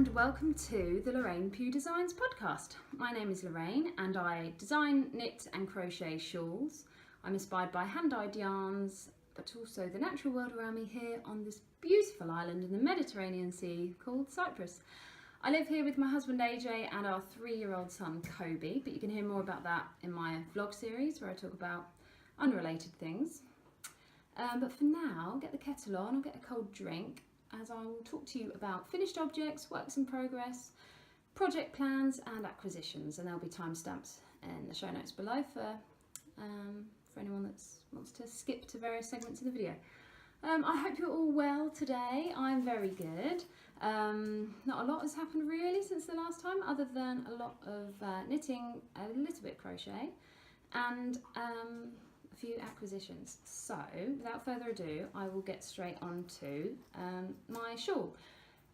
and welcome to the Lorraine Pugh Designs podcast. My name is Lorraine and I design, knit and crochet shawls. I'm inspired by hand-dyed yarns, but also the natural world around me here on this beautiful island in the Mediterranean Sea called Cyprus. I live here with my husband AJ and our 3-year-old son Kobe, but you can hear more about that in my vlog series where I talk about unrelated things. But for now, get the kettle on or get a cold drink, as I will talk to you about finished objects, works in progress, project plans and acquisitions, and there'll be timestamps in the show notes below for anyone that wants to skip to various segments of the video. I hope you're all well today. I'm very good. Not a lot has happened really since the last time, other than a lot of knitting, a little bit of crochet, and a few acquisitions. So without further ado, I will get straight on to my shawl.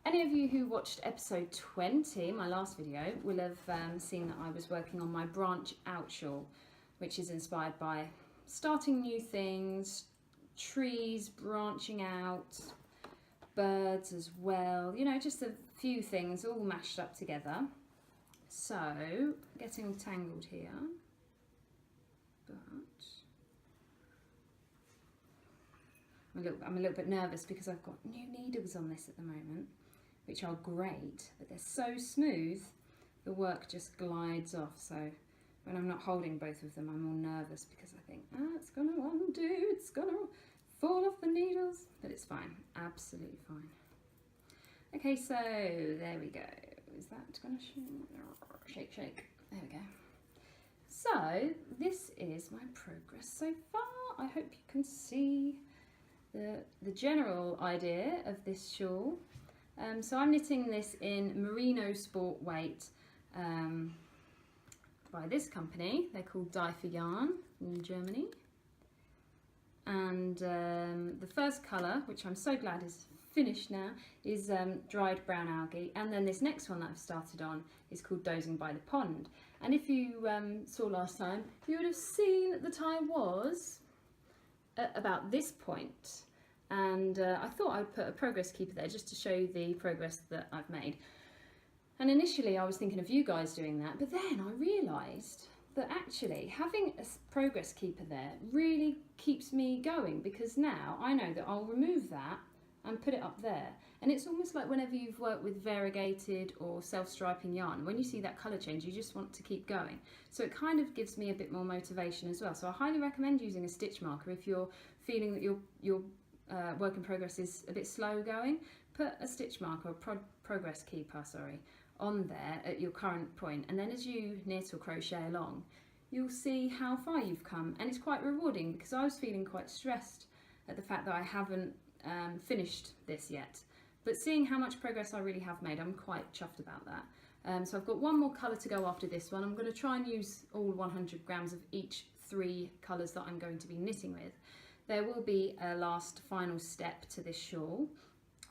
Any of you who watched episode 20, my last video, will have seen that I was working on my branch out shawl, which is inspired by starting new things, trees branching out, birds as well, you know, just a few things all mashed up together. So getting tangled here, but I'm a little bit nervous because I've got new needles on this at the moment, which are great, but they're so smooth, the work just glides off. So when I'm not holding both of them, I'm more nervous because I think, it's gonna undo, it's gonna fall off the needles, but it's fine, absolutely fine. Okay, so there we go. Is that gonna shake, shake? There we go. So this is my progress so far. I hope you can see the general idea of this shawl. So I'm knitting this in merino sport weight by this company. They're called Dye for Yarn in Germany. And the first colour, which I'm so glad is finished now, is dried brown algae. And then this next one that I've started on is called Dozing by the Pond. And if you saw last time, you would have seen that I was at about this point. And I thought I'd put a progress keeper there just to show you the progress that I've made. And initially I was thinking of you guys doing that, but then I realised that actually having a progress keeper there really keeps me going, because now I know that I'll remove that and put it up there. And it's almost like whenever you've worked with variegated or self-striping yarn, when you see that colour change, you just want to keep going. So it kind of gives me a bit more motivation as well. So I highly recommend using a stitch marker if you're feeling that your work in progress is a bit slow going. Put a stitch marker, or progress keeper, sorry, on there at your current point, and then as you knit or crochet along, you'll see how far you've come, and it's quite rewarding, because I was feeling quite stressed at the fact that I haven't finished this yet, but seeing how much progress I really have made, I'm quite chuffed about that. So I've got one more colour to go after this one. I'm going to try and use all 100 grams of each 3 colours that I'm going to be knitting with. There will be a last final step to this shawl,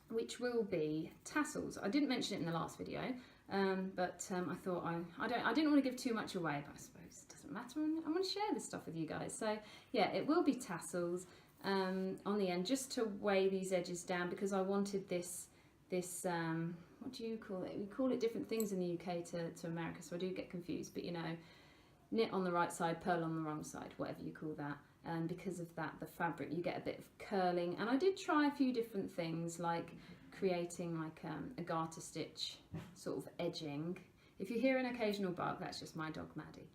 which will be tassels. I didn't mention it in the last video, but I thought I didn't want to give too much away, but I suppose it doesn't matter. I want to share this stuff with you guys. So yeah, it will be tassels on the end, just to weigh these edges down, because I wanted this what do you call it? We call it different things in the UK to America, so I do get confused. But you know, knit on the right side, purl on the wrong side, whatever you call that. And because of that, the fabric, you get a bit of curling. And I did try a few different things, like creating like a garter stitch sort of edging. If you hear an occasional bark, that's just my dog Maddie.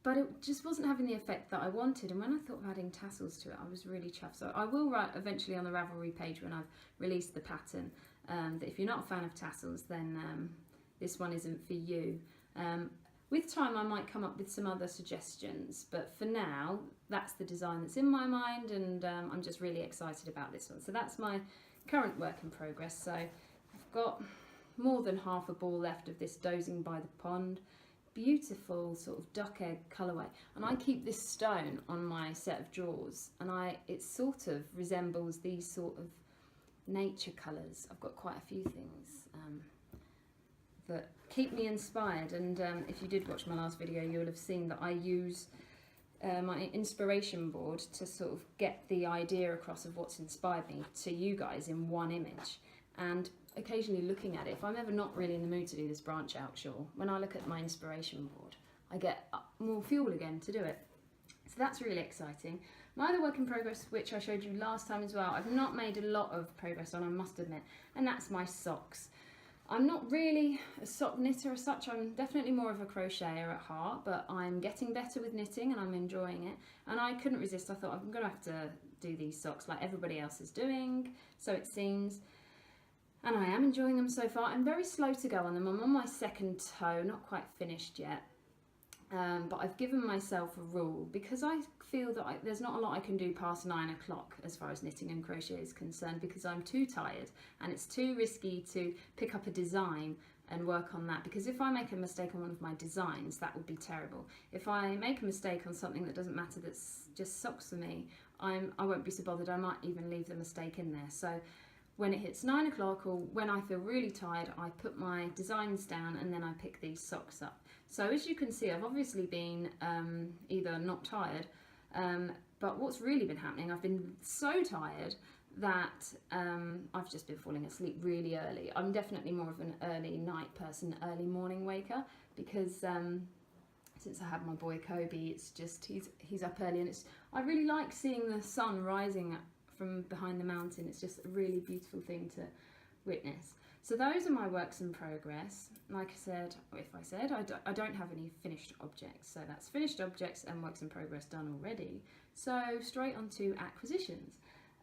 But it just wasn't having the effect that I wanted. And when I thought of adding tassels to it, I was really chuffed. So I will write eventually on the Ravelry page when I've released the pattern that if you're not a fan of tassels, then this one isn't for you. With time I might come up with some other suggestions, but for now that's the design that's in my mind, and I'm just really excited about this one. So that's my current work in progress. So I've got more than half a ball left of this Dozing by the Pond. Beautiful sort of duck egg colourway, and I keep this stone on my set of drawers, and it sort of resembles these sort of nature colours. I've got quite a few things that keep me inspired, and if you did watch my last video, you'll have seen that I use my inspiration board to sort of get the idea across of what's inspired me to you guys in one image. And occasionally looking at it, if I'm ever not really in the mood to do this branch out shawl, when I look at my inspiration board, I get more fuel again to do it. So that's really exciting. My other work in progress, which I showed you last time as well, I've not made a lot of progress on, I must admit, and that's my socks. I'm not really a sock knitter as such, I'm definitely more of a crocheter at heart, but I'm getting better with knitting and I'm enjoying it. And I couldn't resist, I thought I'm going to have to do these socks like everybody else is doing, so it seems. And I am enjoying them so far. I'm very slow to go on them. I'm on my second toe, not quite finished yet. But I've given myself a rule because I feel that there's not a lot I can do past 9 o'clock as far as knitting and crochet is concerned, because I'm too tired and it's too risky to pick up a design and work on that, because if I make a mistake on one of my designs, that would be terrible. If I make a mistake on something that doesn't matter, that's just socks for me, I won't be so bothered. I might even leave the mistake in there. So when it hits 9 o'clock or when I feel really tired, I put my designs down and then I pick these socks up. So as you can see, I've obviously been either not tired, but what's really been happening, I've been so tired that I've just been falling asleep really early. I'm definitely more of an early night person, early morning waker, because since I have my boy Kobe, it's just he's up early, and I really like seeing the sun rising from behind the mountain. It's just a really beautiful thing to witness. So those are my works in progress. Like I said, I don't have any finished objects, so that's finished objects and works in progress done already. So straight on to acquisitions.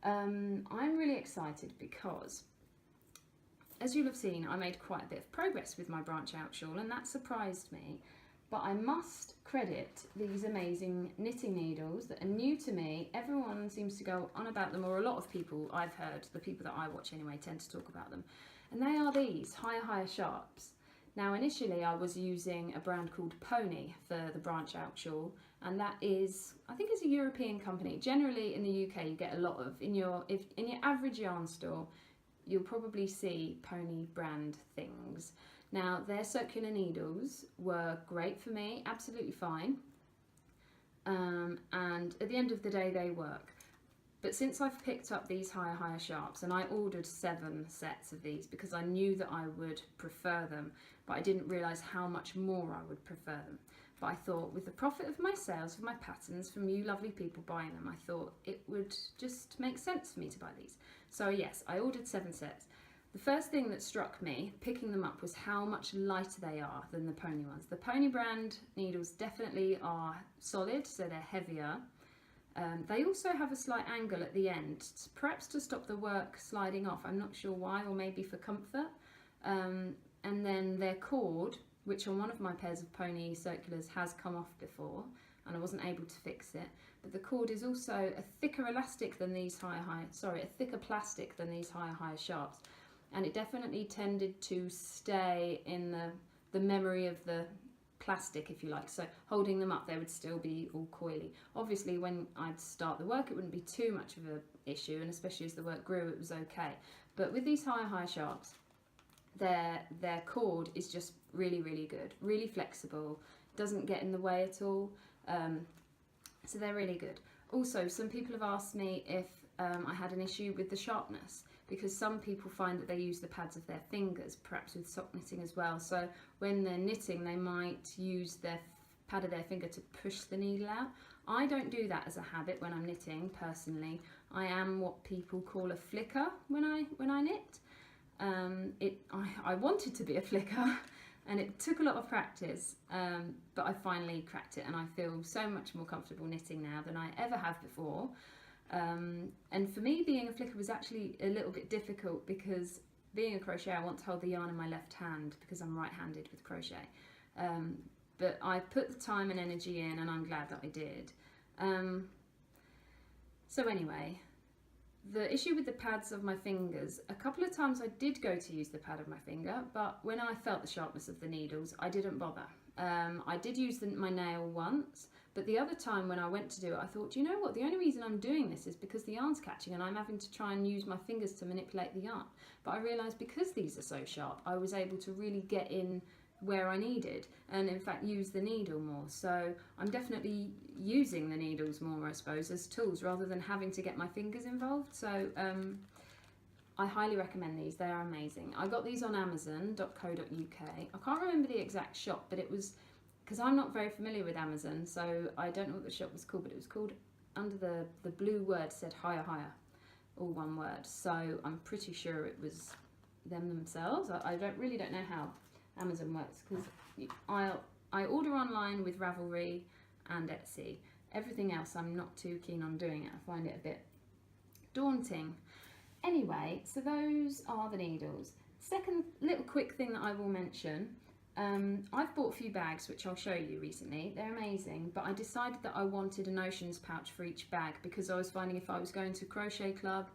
I'm really excited because, as you'll have seen, I made quite a bit of progress with my branch out shawl, and that surprised me. But I must credit these amazing knitting needles that are new to me. Everyone seems to go on about them, or a lot of people I've heard, the people that I watch anyway, tend to talk about them. And they are these Higher Sharps. Now initially I was using a brand called Pony for the branch out shawl, and that is, I think it's a European company. Generally in the UK you get a lot of, in your average yarn store, you'll probably see Pony brand things. Now their circular needles were great for me, absolutely fine, and at the end of the day they work. But since I've picked up these Higher Sharps, and I ordered 7 sets of these because I knew that I would prefer them, but I didn't realise how much more I would prefer them. But I thought, with the profit of my sales, of my patterns, from you lovely people buying them, I thought it would just make sense for me to buy these. So yes, I ordered 7 sets. The first thing that struck me, picking them up, was how much lighter they are than the Pony ones. The Pony brand needles definitely are solid, so they're heavier. They also have a slight angle at the end, perhaps to stop the work sliding off. I'm not sure why, or maybe for comfort. And then their cord, which on one of my pairs of Pony circulars has come off before, and I wasn't able to fix it. But the cord is also a thicker elastic than these a thicker plastic than these Higher Sharps. And it definitely tended to stay in the memory of the plastic, if you like, so holding them up they would still be all coily. Obviously when I'd start the work it wouldn't be too much of an issue, and especially as the work grew it was okay. But with these Higher Sharps, their cord is just really good, really flexible, doesn't get in the way at all, so they're really good. Also, some people have asked me if I had an issue with the sharpness, because some people find that they use the pads of their fingers, perhaps with sock knitting as well. So when they're knitting, they might use their pad of their finger to push the needle out. I don't do that as a habit when I'm knitting, personally. I am what people call a flicker when I knit. I wanted to be a flicker, and it took a lot of practice, but I finally cracked it, and I feel so much more comfortable knitting now than I ever have before. And for me, being a flicker was actually a little bit difficult, because being a crocheter, I want to hold the yarn in my left hand because I'm right-handed with crochet. But I put the time and energy in, and I'm glad that I did. So anyway, the issue with the pads of my fingers, a couple of times I did go to use the pad of my finger, but when I felt the sharpness of the needles, I didn't bother. I did use my nail once, but the other time when I went to do it, I thought, you know what, the only reason I'm doing this is because the yarn's catching and I'm having to try and use my fingers to manipulate the yarn. But I realised because these are so sharp, I was able to really get in where I needed, and in fact use the needle more. So I'm definitely using the needles more, I suppose, as tools rather than having to get my fingers involved. So I highly recommend these. They are amazing. I got these on amazon.co.uk. I can't remember the exact shop, but it was, because I'm not very familiar with Amazon, so I don't know what the shop was called, but it was called, under the blue word said higher, higher, all one word. So I'm pretty sure it was them themselves. I really don't know how Amazon works, because I order online with Ravelry and Etsy. Everything else I'm not too keen on doing it. I find it a bit daunting. Anyway, so those are the needles. Second little quick thing that I will mention, I've bought a few bags which I'll show you recently. They're amazing, but I decided that I wanted an oceans pouch for each bag, because I was finding if I was going to a crochet club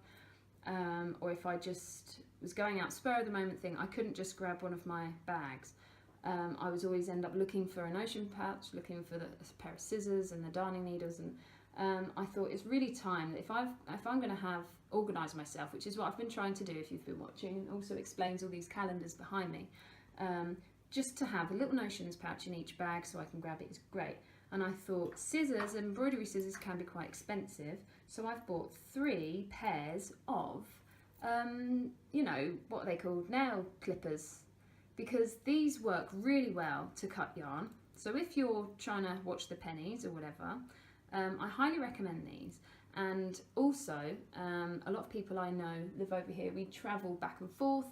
or if I just was going out spur of the moment thing, I couldn't just grab one of my bags. I was always end up looking for an ocean pouch, looking for a pair of scissors and the darning needles, and I thought it's really time that if I'm going to have organise myself, which is what I've been trying to do if you've been watching, and also explains all these calendars behind me, just to have a little notions pouch in each bag so I can grab it is great. And I thought scissors, embroidery scissors can be quite expensive, so I've bought 3 pairs of you know, what are they called, nail clippers, because these work really well to cut yarn. So if you're trying to watch the pennies or whatever, I highly recommend these. And also, a lot of people I know live over here. We travel back and forth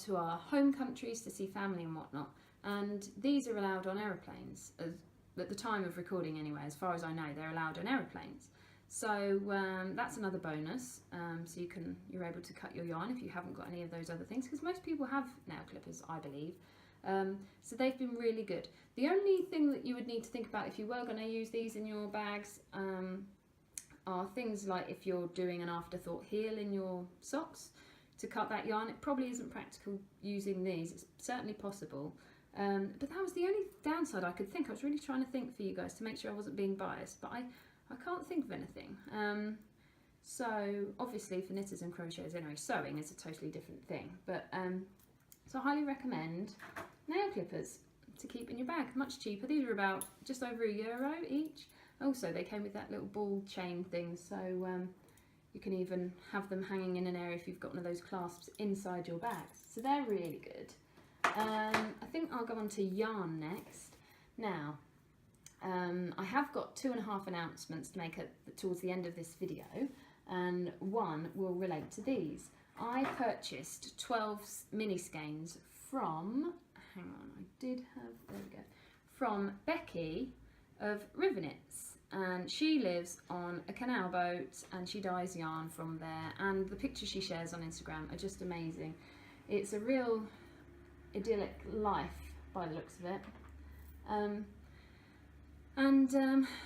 to our home countries to see family and whatnot. And these are allowed on aeroplanes. At the time of recording anyway, as far as I know, they're allowed on aeroplanes. So that's another bonus. So you're able to cut your yarn if you haven't got any of those other things, because most people have nail clippers, I believe. So they've been really good. The only thing that you would need to think about if you were going to use these in your bags are things like if you're doing an afterthought heel in your socks to cut that yarn. It probably isn't practical using these. It's certainly possible. But that was the only downside I could think. I was really trying to think for you guys to make sure I wasn't being biased, but I can't think of anything. So obviously for knitters and crocheters anyway, sewing is a totally different thing. But so I highly recommend nail clippers to keep in your bag. Much cheaper. These are about just over €1 each. Also, they came with that little ball chain thing, so you can even have them hanging in an area if you've got one of those clasps inside your bags. So they're really good. I think I'll go on to yarn next. Now, I have got 2.5 announcements to make towards the end of this video, and one will relate to these. I purchased 12 mini skeins from, hang on, there we go, from Becky of Rivenets, and she lives on a canal boat and she dyes yarn from there, and the pictures she shares on Instagram are just amazing. It's a real idyllic life by the looks of it.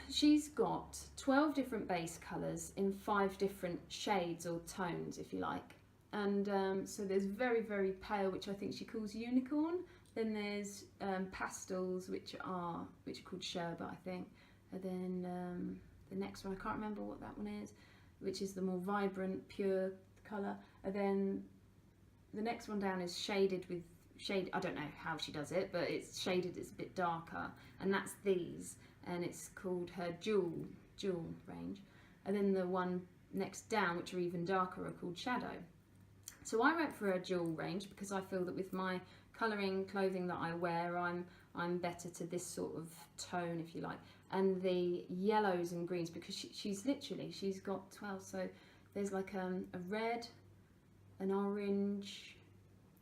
She's got 12 different base colours in 5 different shades or tones, if you like. And so there's very, very pale, which I think she calls unicorn. Then there's pastels, which are called sherbet, I think. And then the next one, I can't remember what that one is, which is the more vibrant, pure colour. And then the next one down is shaded with shade. I don't know how she does it, but it's shaded, it's a bit darker, and that's these. And it's called her jewel range. And then the one next down, which are even darker, are called shadow. So I went for a jewel range because I feel that with my colouring clothing that I wear, I'm better to this sort of tone, if you like. And the yellows and greens, because she's got 12. So there's like a red, an orange,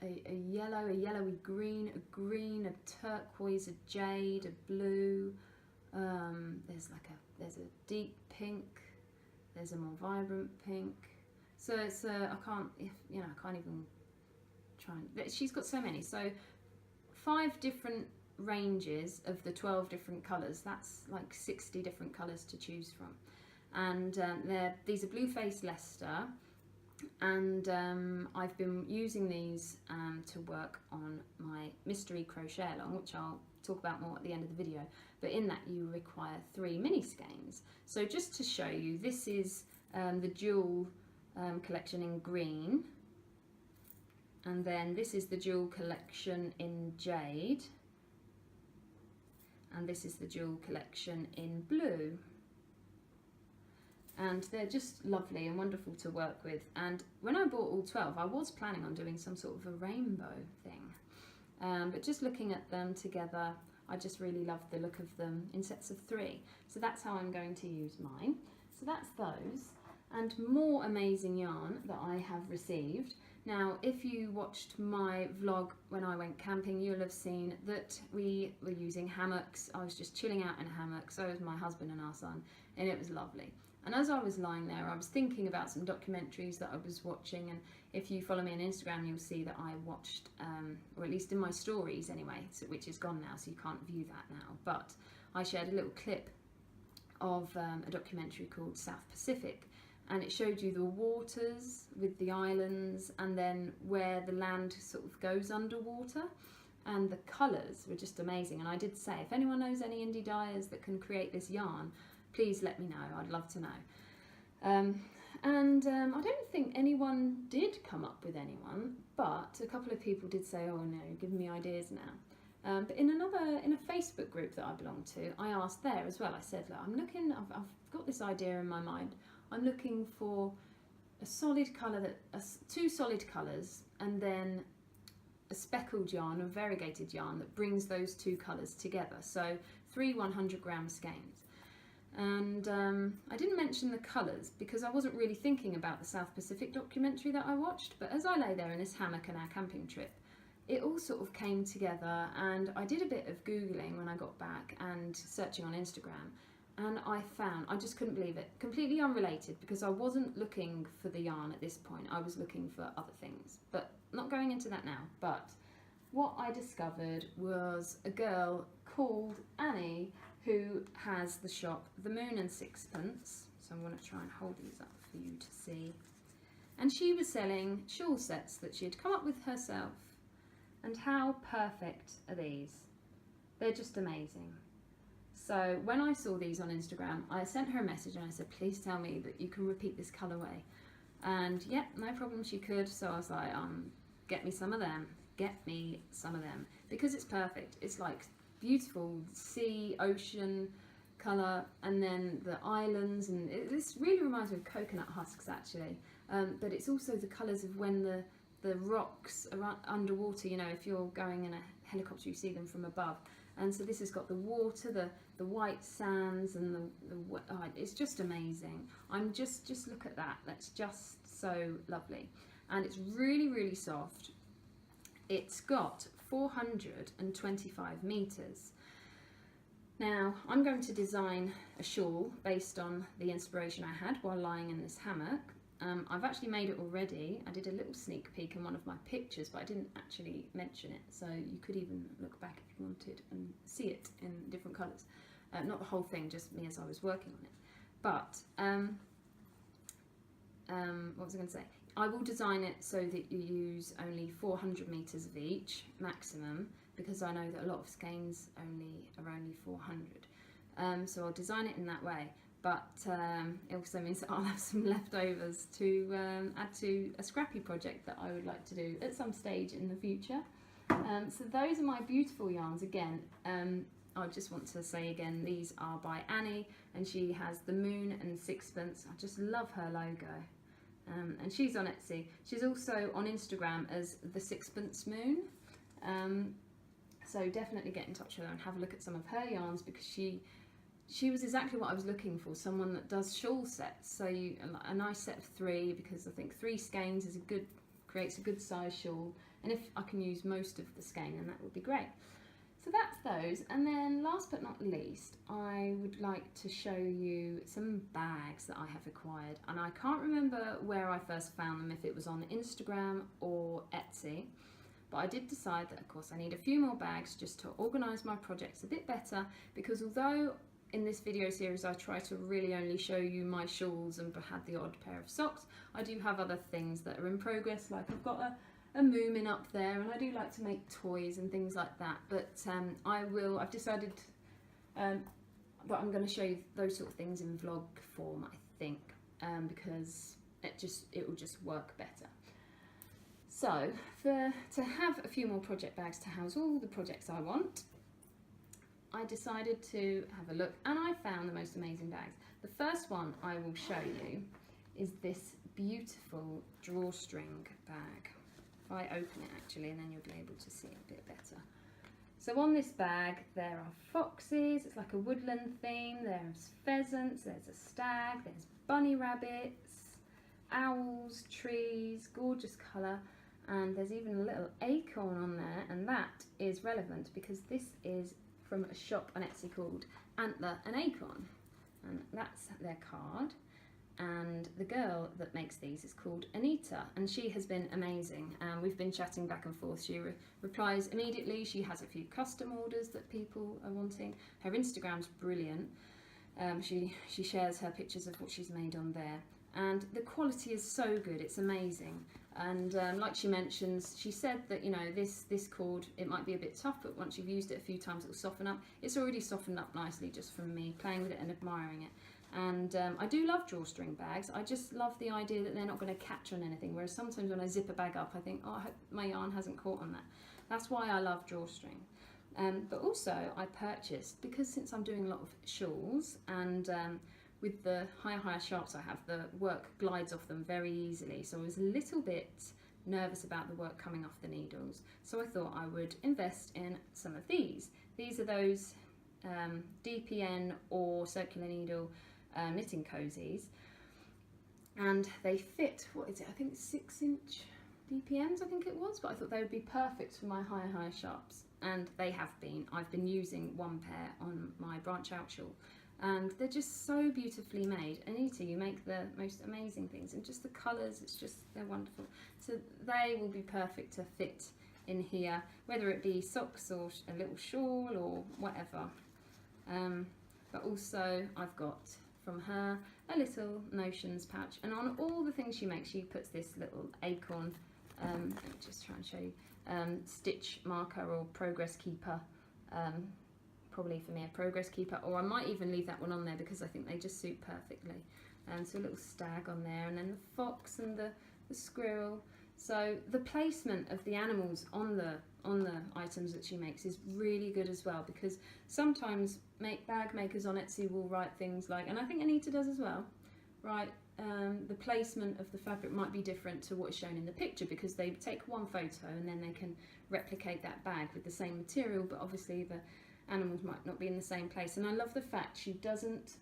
a yellow, a yellowy green, a turquoise, a jade, a blue. There's a deep pink. There's a more vibrant pink. So it's I can't even try and, she's got so many. So 5 different ranges of the 12 different colours. That's like 60 different colours to choose from. And these are Blue Face Leicester, and I've been using these to work on my mystery crochet along, which I'll talk about more at the end of the video. But in that you require 3 mini skeins. So just to show you, this is the jewel collection in green, and then this is the jewel collection in jade, and this is the jewel collection in blue. and they're just lovely and wonderful to work with. And when I bought all 12, I was planning on doing some sort of a rainbow thing, but just looking at them together, I just really love the look of them in sets of 3. So that's how I'm going to use mine. So that's those, and more amazing yarn that I have received. Now, if you watched my vlog when I went camping, you'll have seen that we were using hammocks. I was just chilling out in a hammock, so was my husband and our son, and it was lovely. And as I was lying there, I was thinking about some documentaries that I was watching, and if you follow me on Instagram, you'll see that I watched, or at least in my stories anyway, so, which is gone now, so you can't view that now, but I shared a little clip of a documentary called South Pacific, and it showed you the waters with the islands and then where the land sort of goes underwater, and the colours were just amazing. And I did say, if anyone knows any indie dyers that can create this yarn, please let me know, I'd love to know. I don't think anyone did come up with anyone, but a couple of people did say, oh no, give me ideas now. But in a Facebook group that I belong to, I asked there as well. I said, look, I'm looking, I've got this idea in my mind. I'm looking for a solid colour, two solid colours, and then a speckled yarn, a variegated yarn that brings those two colours together. So 3 100-gram skeins. And I didn't mention the colours because I wasn't really thinking about the South Pacific documentary that I watched, but as I lay there in this hammock on our camping trip, it all sort of came together, and I did a bit of Googling when I got back and searching on Instagram, and I just couldn't believe it, completely unrelated, because I wasn't looking for the yarn at this point, I was looking for other things, but not going into that now. But what I discovered was a girl called Annie who has the shop The Moon and Sixpence, so I'm going to try and hold these up for you to see, and she was selling shawl sets that she had come up with herself. And how perfect are these? They're just amazing. So when I saw these on Instagram, I sent her a message and I said, please tell me that you can repeat this colourway. And yeah, no problem, she could. So I was like, get me some of them, get me some of them, because it's perfect. It's like beautiful sea, ocean colour, and then the islands, and this really reminds me of coconut husks actually, but it's also the colours of when the rocks are underwater, you know, if you're going in a helicopter you see them from above. And so this has got the water, the white sands, and it's just amazing. Just look at that, that's just so lovely. And it's really, really soft. It's got 425 meters. Now I'm going to design a shawl based on the inspiration I had while lying in this hammock. I've actually made it already. I did a little sneak peek in one of my pictures, but I didn't actually mention it, so you could even look back if you wanted and see it in different colours. Not the whole thing, just me as I was working on it. But what was I going to say? I will design it so that you use only 400 meters of each maximum, because I know that a lot of skeins are only 400. So I'll design it in that way. But it also means that I'll have some leftovers to add to a scrappy project that I would like to do at some stage in the future. So those are my beautiful yarns. Again, I just want to say again, these are by Annie, and she has The Moon and Sixpence. I just love her logo. And she's on Etsy. She's also on Instagram as The Sixpence Moon. So definitely get in touch with her and have a look at some of her yarns, because she was exactly what I was looking for, someone that does shawl sets. So a nice set of 3, because I think 3 skeins is creates a good size shawl, and if I can use most of the skein, then that would be great. So that's those, and then last but not least, I would like to show you some bags that I have acquired, and I can't remember where I first found them, if it was on Instagram or Etsy, but I did decide that of course I need a few more bags just to organise my projects a bit better, because although in this video series I try to really only show you my shawls and perhaps the odd pair of socks, I do have other things that are in progress, like I've got a moomin up there, and I do like to make toys and things like that, but I've decided that I'm going to show you those sort of things in vlog form, I think, because it will just work better. So to have a few more project bags to house all the projects I want, I decided to have a look, and I found the most amazing bags. The first one I will show you is this beautiful drawstring bag. If I open it actually, and then you'll be able to see it a bit better. So on this bag there are foxes, it's like a woodland theme, there's pheasants, there's a stag, there's bunny rabbits, owls, trees, gorgeous colour, and there's even a little acorn on there, and that is relevant because this is from a shop on Etsy called Antler and Acorn, and that's their card. And the girl that makes these is called Anita, and she has been amazing. We've been chatting back and forth. She replies immediately. She has a few custom orders that people are wanting. Her Instagram's brilliant. She shares her pictures of what she's made on there, and the quality is so good. It's amazing. And like she mentions, she said that, you know, this cord, it might be a bit tough, but once you've used it a few times, it'll soften up. It's already softened up nicely just from me playing with it and admiring it. And I do love drawstring bags. I just love the idea that they're not going to catch on anything, whereas sometimes when I zip a bag up I think, oh, I hope my yarn hasn't caught on that. That's why I love drawstring. But also I purchased, because since I'm doing a lot of shawls, and with the higher sharps I have, the work glides off them very easily, so I was a little bit nervous about the work coming off the needles, so I thought I would invest in some of these. These are those DPN or circular needle knitting cozies, and they fit, what is it, I think 6-inch DPNs I think it was, but I thought they would be perfect for my higher sharps, and they have been. I've been using one pair on my branch out shawl, and they're just so beautifully made. Anita, you make the most amazing things, and just the colours, it's just, they're wonderful. So they will be perfect to fit in here, whether it be socks or a little shawl or whatever. But also I've got from her a little notions pouch, and on all the things she makes she puts this little acorn, let me just try and show you, stitch marker or progress keeper, probably for me a progress keeper, or I might even leave that one on there because I think they just suit perfectly. So a little stag on there, and then the fox and the squirrel. So the placement of the animals on the items that she makes is really good as well, because sometimes bag makers on Etsy will write things like, and I think Anita does as well, right, the placement of the fabric might be different to what is shown in the picture, because they take one photo and then they can replicate that bag with the same material, but obviously the animals might not be in the same place. And I love the fact she doesn't,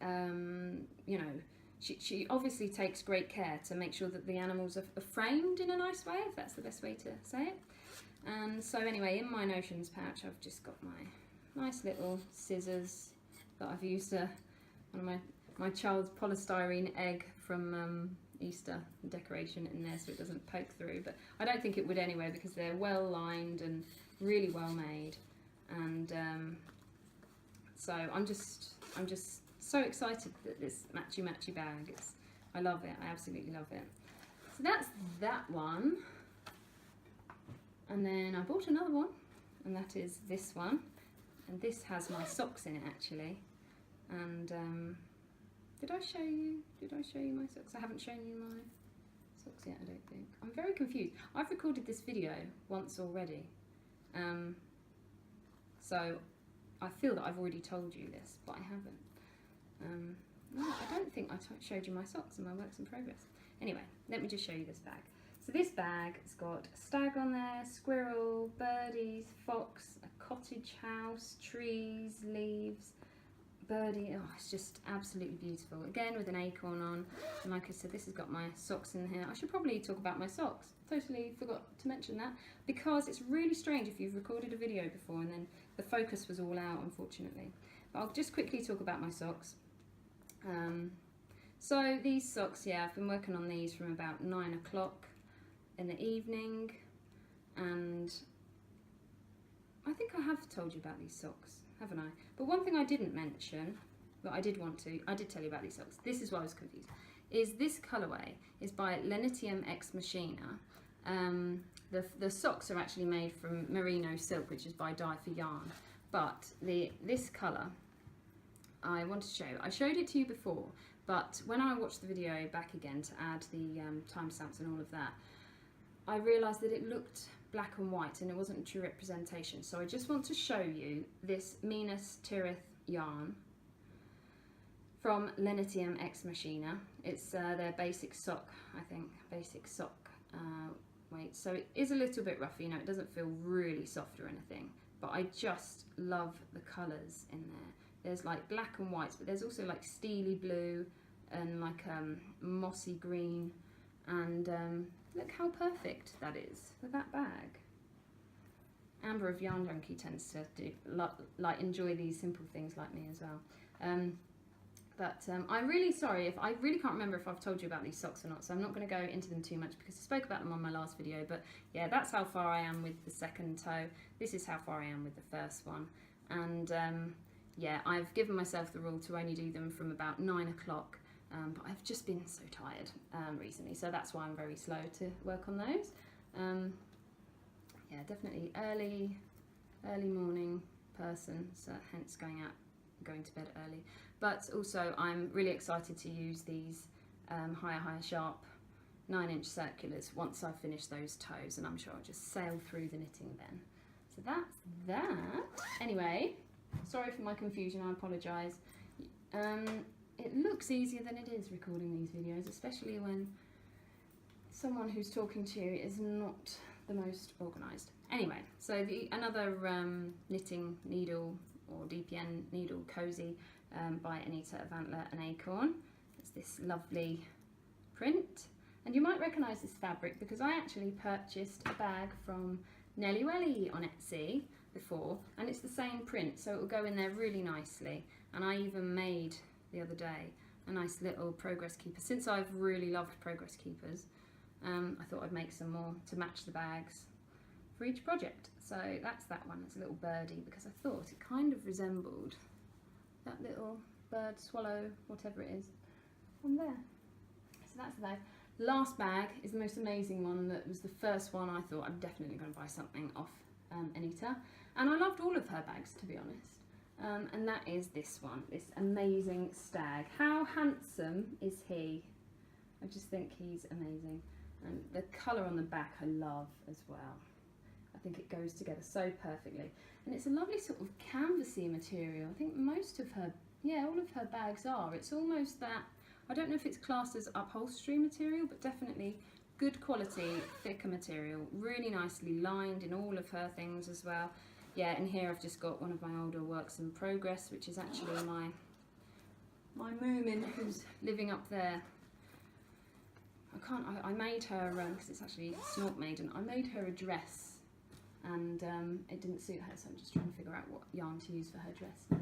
you know, she obviously takes great care to make sure that the animals are framed in a nice way, if that's the best way to say it. And so anyway, in my notions pouch I've just got my nice little scissors that I've used one of my child's polystyrene egg from Easter decoration in there, so it doesn't poke through, but I don't think it would anyway, because they're well lined and really well made. And so I'm just so excited that this matchy bag, I love it, I absolutely love it. So that's that one, and then I bought another one, and that is this one, and this has my socks in it actually. And did I show you my socks? I haven't shown you my socks yet, I don't think. I'm very confused. I've recorded this video once already, so I feel that I've already told you this, but I haven't. No, I don't think I showed you my socks and my works in progress. Anyway, let me just show you this bag. So this bag has got a stag on there, squirrel, birdies, fox, a cottage house, trees, leaves, birdie. Oh, it's just absolutely beautiful. Again with an acorn on, and like I said, this has got my socks in here. I should probably talk about my socks. Totally forgot to mention that, because it's really strange if you've recorded a video before and then the focus was all out, unfortunately. But I'll just quickly talk about my socks. So these socks, yeah, I've been working on these from about 9 o'clock in the evening, and I think I have told you about these socks, haven't I? But one thing I didn't mention, but I did tell you about these socks. This is why I was confused. Is this colourway is by Lenitium Ex Machina. The socks are actually made from merino silk, which is by Dye for Yarn. But this colour, I want to show. I showed it to you before, but when I watched the video back again to add the timestamps and all of that, I realised that it looked black and white and it wasn't a true representation. So I just want to show you this Minas Tirith yarn from Lenitium Ex Machina. It's their basic sock, I think, basic sock weight. So it is a little bit rough, you know, it doesn't feel really soft or anything, but I just love the colours in there. There's like black and whites, but there's also like steely blue and like mossy green, and look how perfect that is for that bag. Amber of Yarn Junkie tends to do like enjoy these simple things like me as well. I'm really sorry if I really can't remember if I've told you about these socks or not, so I'm not going to go into them too much because I spoke about them on my last video. But yeah, that's how far I am with the second toe. This is how far I am with the first one, and yeah, I've given myself the rule to only do them from about 9 o'clock, but I've just been so tired recently, so that's why I'm very slow to work on those. Yeah, definitely early morning person, so hence going to bed early. But also I'm really excited to use these higher sharp 9-inch circulars once I've finished those toes, and I'm sure I'll just sail through the knitting then. So that's that. Anyway, sorry for my confusion, I apologise. It looks easier than it is recording these videos, especially when someone who's talking to you is not the most organised. Anyway, so another knitting needle or DPN needle cozy by Anita of Antler and Acorn. It's this lovely print, and you might recognise this fabric because I actually purchased a bag from Nelly Welly on Etsy before, and it's the same print, so it will go in there really nicely. And I even made the other day a nice little progress keeper. Since I've really loved progress keepers, I thought I'd make some more to match the bags for each project. So that's that one. It's a little birdie because I thought it kind of resembled that little bird, swallow, whatever it is on there. So that's the bag. Last bag is the most amazing one. That was the first one I thought I'm definitely going to buy something off Anita, and I loved all of her bags, to be honest. And that is this one, this amazing stag. How handsome is he? I just think he's amazing, and the colour on the back I love as well. I think it goes together so perfectly, and it's a lovely sort of canvasy material. I think most of her, yeah, all of her bags are. It's almost that, I don't know if it's classed as upholstery material, but definitely good quality, thicker material, really nicely lined in all of her things as well. Yeah, and here I've just got one of my older works in progress, which is actually my Moomin, who's living up there. I made her, because it's actually Snort Maiden, I made her a dress, and it didn't suit her, so I'm just trying to figure out what yarn to use for her dress now.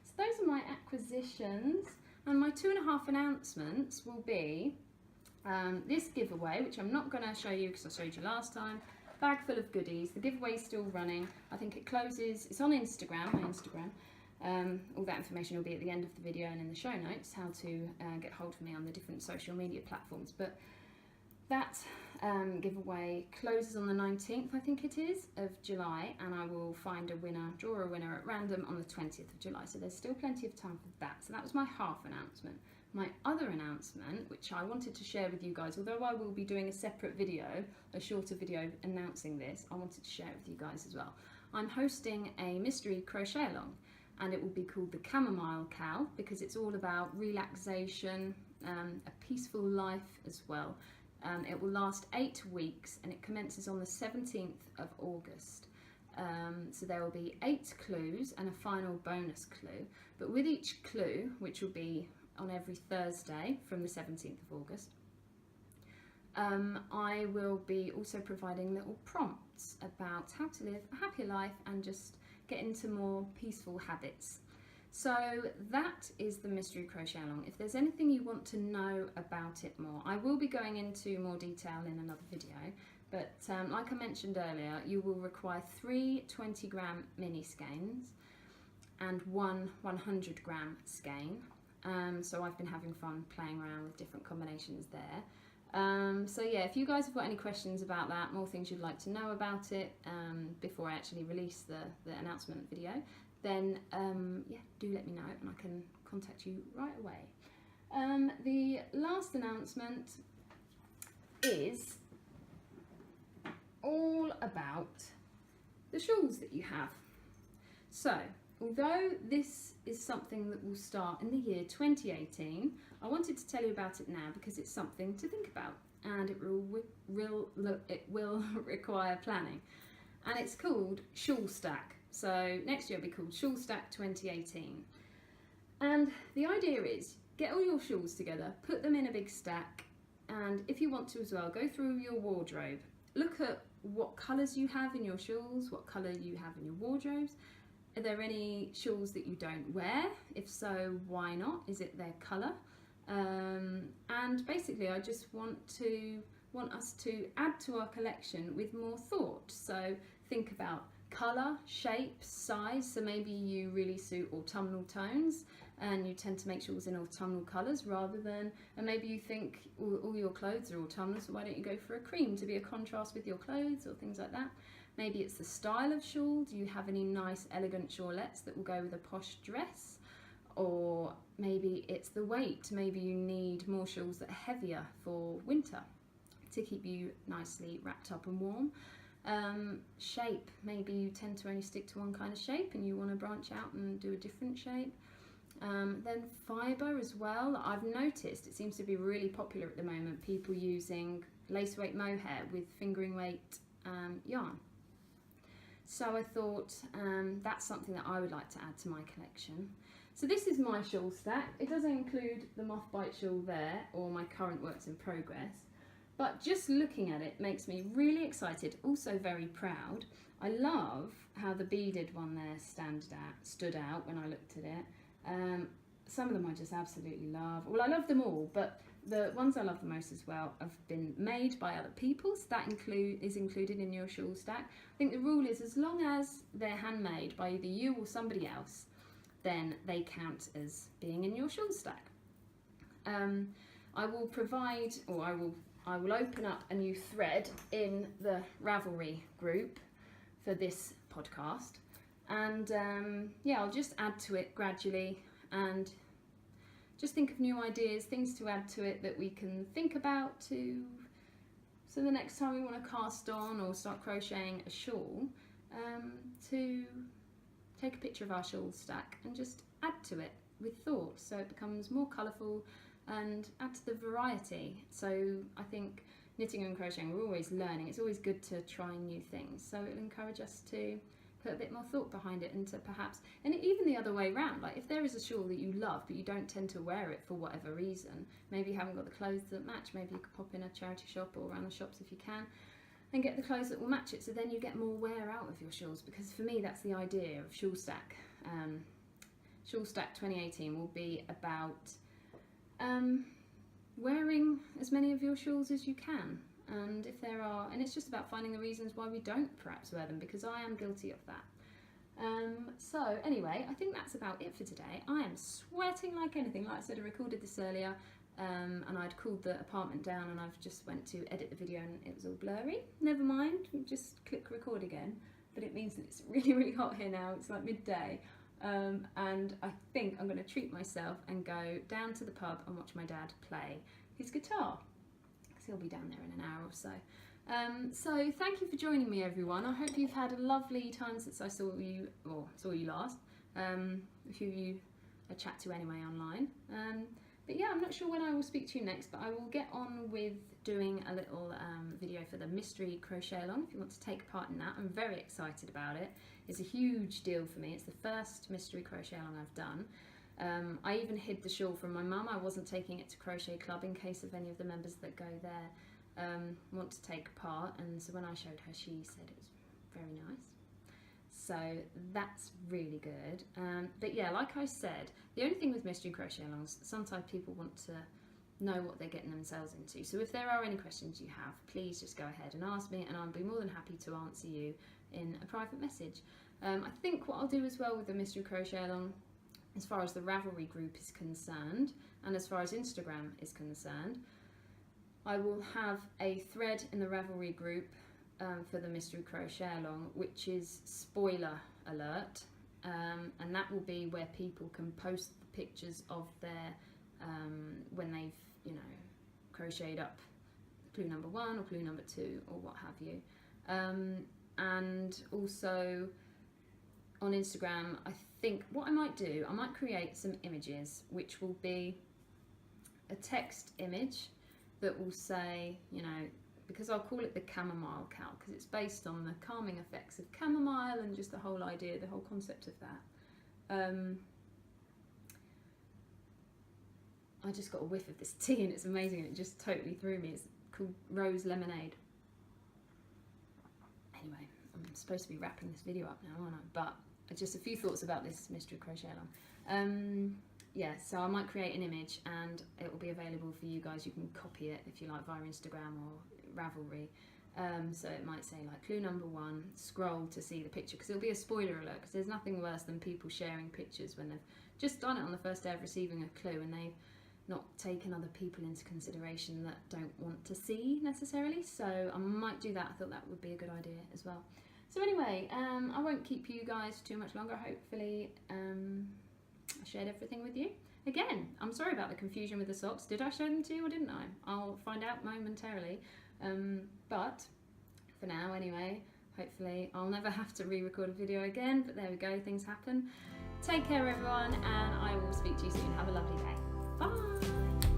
So those are my acquisitions, and my 2.5 announcements will be this giveaway, which I'm not going to show you because I showed you last time. Bag full of goodies. The giveaway is still running. I think it closes, it's on Instagram, my Instagram. All that information will be at the end of the video and in the show notes, how to get hold of me on the different social media platforms. But that giveaway closes on the 19th, I think it is, of July, and I will find a winner, draw a winner at random on the 20th of July. So there's still plenty of time for that. So that was my half announcement. My other announcement, which I wanted to share with you guys, although I will be doing a separate video, a shorter video announcing this, I wanted to share it with you guys as well. I'm hosting a mystery crochet along, and it will be called the Chamomile Cow, because it's all about relaxation, a peaceful life as well. It will last 8 weeks, and it commences on the 17th of August. So there will be 8 clues and a final bonus clue, but with each clue, which will be on every Thursday from the 17th of August, I will be also providing little prompts about how to live a happier life and just get into more peaceful habits. So that is the mystery crochet along. If there's anything you want to know about it more, I will be going into more detail in another video, but like I mentioned earlier, you will require 3 20-gram mini skeins and 1 100-gram skein. So I've been having fun playing around with different combinations there. So yeah, if you guys have got any questions about that, more things you'd like to know about it before I actually release the announcement video, then yeah, do let me know and I can contact you right away. The last announcement is all about the shawls that you have. So although this is something that will start in the year 2018, I wanted to tell you about it now because it's something to think about, and it will require planning. And it's called Shawl Stack. So next year it'll be called Shawl Stack 2018. And the idea is, get all your shawls together, put them in a big stack, and if you want to as well, go through your wardrobe. Look at what colours you have in your shawls, what colour you have in your wardrobes. Are there any shawls that you don't wear? If so, why not? Is it their colour? And basically I just want us to add to our collection with more thought. So think about colour, shape, size. So maybe you really suit autumnal tones and you tend to make shawls in autumnal colours rather than, and maybe you think all your clothes are autumnal, so why don't you go for a cream to be a contrast with your clothes or things like that. Maybe it's the style of shawl. Do you have any nice elegant shawlettes that will go with a posh dress? Or maybe it's the weight. Maybe you need more shawls that are heavier for winter to keep you nicely wrapped up and warm. Shape, maybe you tend to only stick to one kind of shape and you want to branch out and do a different shape. Then fibre as well. I've noticed it seems to be really popular at the moment, people using lace weight mohair with fingering weight yarn. So I thought that's something that I would like to add to my collection. So this is my shawl stack. It doesn't include the moth bite shawl there or my current works in progress, but just looking at it makes me really excited, also very proud. I love how the beaded one there stood out when I looked at it. Some of them I just absolutely love. Well, I love them all, but the ones I love the most as well have been made by other people, so that is included in your shawl stack. I think the rule is as long as they're handmade by either you or somebody else, then they count as being in your shawl stack. I will provide, or I will open up a new thread in the Ravelry group for this podcast, and yeah, I'll just add to it gradually and just think of new ideas, things to add to it that we can think about so the next time we want to cast on or start crocheting a shawl, to take a picture of our shawl stack and just add to it with thought so it becomes more colourful and add to the variety. So I think knitting and crocheting, we're always learning. It's always good to try new things. So it'll encourage us to put a bit more thought behind it and to perhaps, and even the other way around, like if there is a shawl that you love but you don't tend to wear it for whatever reason, maybe you haven't got the clothes that match, maybe you could pop in a charity shop or around the shops if you can and get the clothes that will match it, so then you get more wear out of your shawls, because for me that's the idea of Shawl Stack. Shawl Stack 2018 will be about wearing as many of your shawls as you can, and if there are, and it's just about finding the reasons why we don't perhaps wear them, because I am guilty of that. So anyway, I think that's about it for today. I am sweating like anything. Like I said, I recorded this earlier and I'd cooled the apartment down and I've just went to edit the video and it was all blurry. Never mind, just click record again, but it means that it's really, really hot here now. It's like midday. And I think I'm going to treat myself and go down to the pub and watch my dad play his guitar, because he'll be down there in an hour or so. So thank you for joining me, everyone. I hope you've had a lovely time since I saw you last. A few of you I chat to anyway online. But yeah, I'm not sure when I will speak to you next, but I will get on with doing a little video for the mystery crochet along if you want to take part in that. I'm very excited about it. It's a huge deal for me. It's the first mystery crochet along I've done. I even hid the shawl from my mum. I wasn't taking it to Crochet Club in case of any of the members that go there want to take part, and so when I showed her, she said it was very nice. So that's really good. But yeah, like I said, the only thing with mystery crochet alongs, sometimes people want to know what they're getting themselves into. So if there are any questions you have, please just go ahead and ask me, and I'll be more than happy to answer you in a private message. I think what I'll do as well with the mystery crochet along, as far as the Ravelry group is concerned, and as far as Instagram is concerned, I will have a thread in the Ravelry group for the mystery crochet along, which is spoiler alert, and that will be where people can post the pictures of their when they've crocheted up clue number 1 or clue number 2 or what have you, and also on Instagram, I think what I might do, I might create some images which will be a text image that will say, you know, because I'll call it the chamomile cowl because it's based on the calming effects of chamomile and just the whole idea, the whole concept of that. I just got a whiff of this tea and it's amazing and it just totally threw me. It's called Rose Lemonade. Anyway, I'm supposed to be wrapping this video up now, aren't I? But just a few thoughts about this mystery crochet along. Yeah, so I might create an image and it will be available for you guys. You can copy it if you like via Instagram or Ravelry. So it might say like clue number 1, scroll to see the picture, because it'll be a spoiler alert, because there's nothing worse than people sharing pictures when they've just done it on the first day of receiving a clue and they've not taken other people into consideration that don't want to see necessarily. So I might do that. I thought that would be a good idea as well. So anyway, I won't keep you guys too much longer. Hopefully I shared everything with you. Again, I'm sorry about the confusion with the socks. Did I show them to you or didn't I? I'll find out momentarily. But for now anyway, hopefully I'll never have to re-record a video again, but there we go, things happen. Take care everyone, and I will speak to you soon. Have a lovely day. Bye!